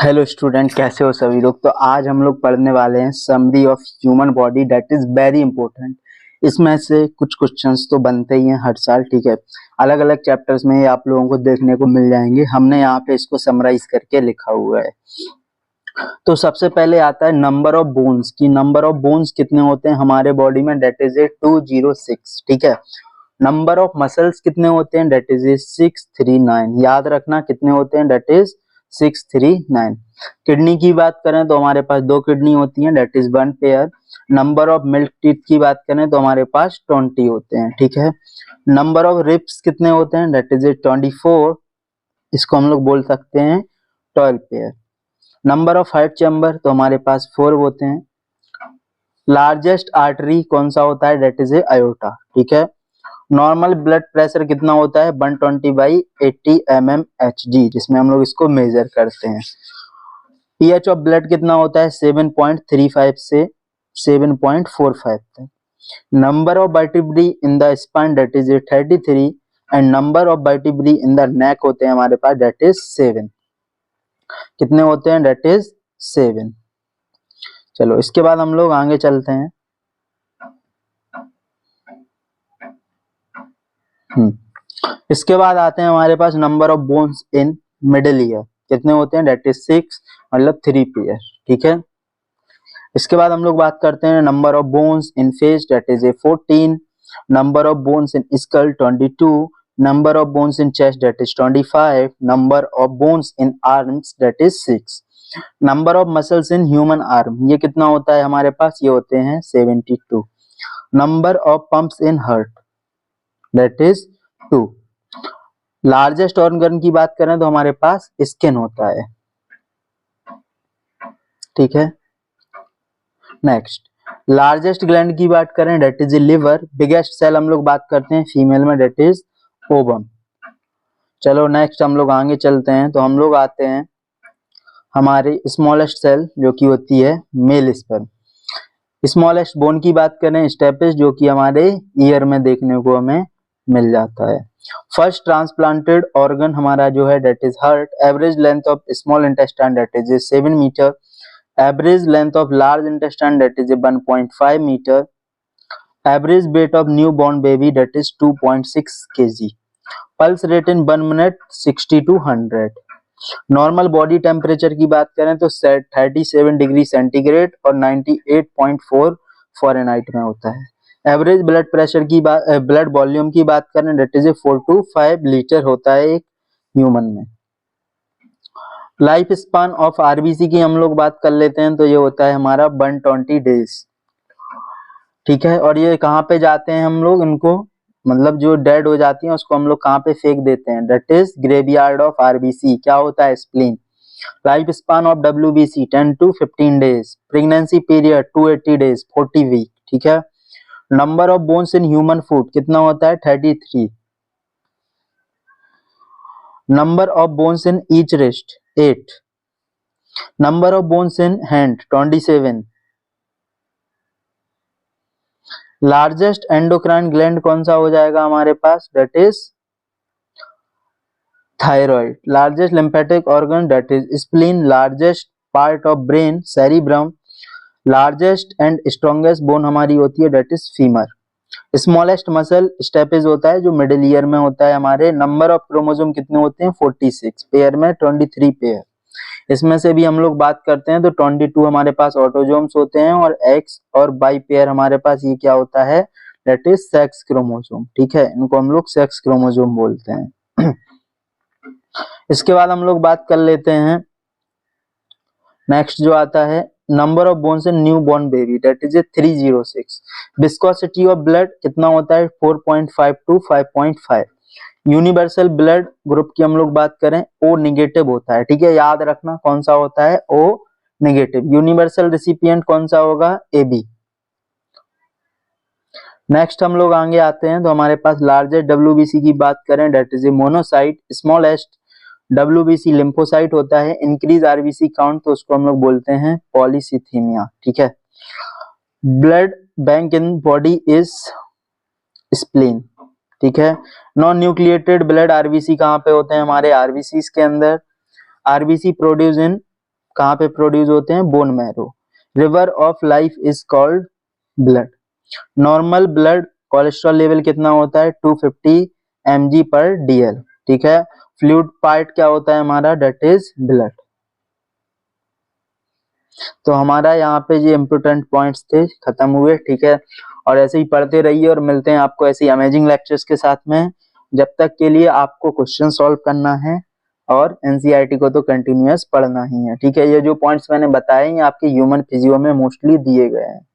Hello student, कैसे हो सभी लोग। तो आज हम लोग पढ़ने वाले हैं summary of human body, that is very important. इसमें से कुछ क्वेश्चंस तो बनते ही हैं हर साल, ठीक है। अलग अलग चैप्टर्स में ये आप लोगों को देखने को मिल जाएंगे। हमने यहाँ पे इसको समराइज करके लिखा हुआ है। तो सबसे पहले आता है नंबर ऑफ बोन्स की। नंबर ऑफ बोन्स कितने होते हैं हमारे बॉडी में, दैट इज 206, ठीक है। नंबर ऑफ मसल्स कितने होते हैं, दैट इज 639। याद रखना कितने होते हैं, दैट इज 639। किडनी की बात करें तो हमारे पास 2 किडनी होती हैं, that is 1 pair. Number of milk teeth की बात करें तो हमारे पास 20 होते हैं, ठीक है। नंबर ऑफ रिब्स कितने होते हैं, दैट इज 24। इसको हम लोग बोल सकते हैं 12 pair. Number of heart chamber तो हमारे पास 4 होते हैं। लार्जेस्ट आर्टरी कौन सा होता है, दैट इज अयोर्टा, ठीक है। नॉर्मल ब्लड प्रेशर कितना होता है, 120/80 mmHg, जिसमें हम लोग इसको मेजर करते हैं। पीएच ऑफ ब्लड कितना होता है, 7.35 से 7.45 तक। Number of vertebrae in the spine, that is 33, and number of vertebrae in the neck होते हैं हमारे पास, दैट इज 7। कितने होते हैं, दैट इज 7। चलो इसके बाद हम लोग आगे चलते हैं। इसके बाद आते हैं हमारे पास number of bones in middle ear. कितने होते हैं, दैट इज 6, मतलब 3 पेयर, ठीक है। इसके बाद हम लोग बात करते हैं number of bones in face, that is 14। Number of bones in school 22। Number of bones in chest, that is 25। Number of bones in arms, that is 6। Number of muscles in human arm, ये कितना होता है हमारे पास, ये होते हैं 72। Number of pumps in heart, that is 2। Largest organ की बात करें तो हमारे पास स्किन होता है, ठीक है। नेक्स्ट, लार्जेस्ट ग्लैंड की बात करें, that is liver. Biggest cell हम लोग बात करते हैं फीमेल में, डेट इज ओवम। चलो नेक्स्ट हम लोग आगे चलते हैं। तो हम लोग आते हैं हमारे स्मॉलेस्ट सेल, जो कि होती है मेल स्पर्म। स्मॉलेस्ट बोन की बात करें, स्टेपिस, जो कि हमारे ईयर में देखने को हमें मिल जाता है। फर्स्ट ट्रांसप्लांटेड ऑर्गन हमारा जो है, that is heart. Average length of small intestine, that is 7 metre. Average length of large intestine, that is 1.5 metre. Average weight of new born baby, that is 2.6 kg। Pulse rate in 1 minute 60 to 100। Normal body temperature की बात करें तो 37 degree centigrade और 98.4 Fahrenheit में होता है। Average blood pressure की बात, ब्लड वॉल्यूम की बात करें, डेट इज 4 to 5 लीटर होता है एक ह्यूमन में। लाइफ स्पान ऑफ आरबीसी की हम लोग बात कर लेते हैं, तो ये होता है हमारा 120 डेज, ठीक है। और ये कहाँ पे जाते हैं हम लोग इनको, मतलब जो डेड हो जाती हैं उसको हम लोग कहाँ पे फेंक देते हैं, that is graveyard of RBC. क्या होता है, spleen. Life span of WBC 10 to 15 days. Pregnancy period 280 days, 40 week, ठीक है। Number of bones in human food कितना होता है, 33। Number of bones in each wrist 8। Number of bones in hand 27। Largest endocrine gland कौन सा हो जाएगा हमारे पास, that is thyroid. Largest lymphatic organ, that is spleen. Largest part of brain, cerebrum. Largest and strongest bone हमारी होती है, that is femur. Smallest muscle stapes होता है, जो मिडिल ईयर में होता है हमारे। नंबर ऑफ क्रोमोसोम कितने होते हैं, 46। पेयर में 23 पेयर। इसमें से भी हम लोग बात करते हैं तो 22 हमारे पास ऑटोजोम्स होते हैं, और एक्स और बाई पेयर हमारे पास ये क्या होता है, दैट इज सेक्स क्रोमोसोम, ठीक है। इनको हम लोग सेक्स क्रोमोसोम बोलते हैं। इसके बाद हम लोग बात कर लेते हैं नेक्स्ट जो आता है number of bones in new born baby, that is 306। Viscosity of blood कितना होता है, 4.5 to 5.5। यूनिवर्सल ब्लड ग्रुप की हम लोग बात करें, ओ निगेटिव होता है, ठीक है। याद रखना कौन सा होता है, ओ निगेटिव। यूनिवर्सल रेसिपिएंट कौन सा होगा, AB। नेक्स्ट हम लोग आगे आते हैं, तो हमारे पास लार्जेस्ट डब्ल्यूबीसी की बात करें, that is a monocyte. Smallest WBC lymphocyte होता है। इंक्रीज आरबीसी काउंट, तो उसको हम लोग बोलते हैं पॉलीसिथीमिया, ठीक है। Blood bank in body is spleen, ठीक है। नॉन न्यूक्लिएटेड ब्लड आरबीसी कहाँ पे होते हैं हमारे, आरबीसी के अंदर। आरबीसी प्रोड्यूस इन कहाँ पे प्रोड्यूस होते हैं? Bone marrow. River of life is called blood. Normal blood cholesterol level कितना होता है? 250 mg/dl। ठीक है। फ्लूइड पार्ट क्या होता है हमारा? That is blood. तो हमारा यहाँ पे ये इम्पोर्टेंट पॉइंट्स थे, खत्म हुए। ठीक है। और ऐसे ही पढ़ते रहिए और मिलते हैं आपको ऐसे ही अमेजिंग लेक्चर्स के साथ में। जब तक के लिए आपको क्वेश्चन सॉल्व करना है और एनसीईआरटी को तो कंटिन्यूअस पढ़ना ही है। ठीक है। ये जो पॉइंट्स मैंने बताए हैं आपके ह्यूमन फिजियो में मोस्टली दिए गए हैं।